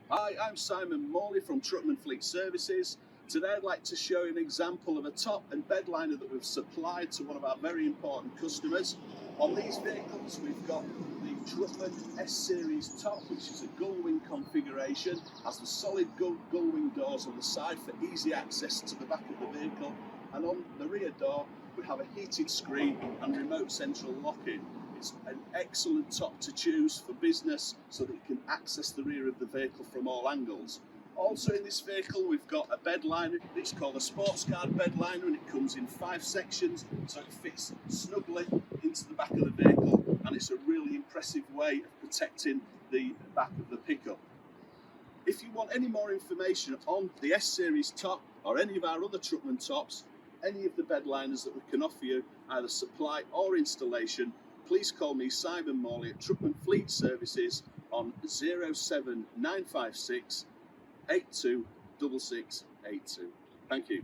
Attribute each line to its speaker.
Speaker 1: Hi, I'm Simon Morley from Truckman Fleet Services. Today I'd like to show you an example of a top and bedliner that we've supplied to one of our very important customers. On these vehicles we've got the Truckman S-Series top, which is a gull-wing configuration, has the solid gull-wing doors on the side for easy access to the back of the vehicle, and on the rear door we have a heated screen and remote central locking. It's an excellent top to choose for business so that you can access the rear of the vehicle from all angles. Also in this vehicle we've got a bedliner. It's called a Sportguard bedliner and it comes in 5 sections, so it fits snugly into the back of the vehicle, and it's a really impressive way of protecting the back of the pickup. If you want any more information on the S-Series top or any of our other Truckman tops, any of the bedliners that we can offer you, either supply or installation, please call me Simon Morley at Truckman Fleet Services on 07956 826682. Thank you.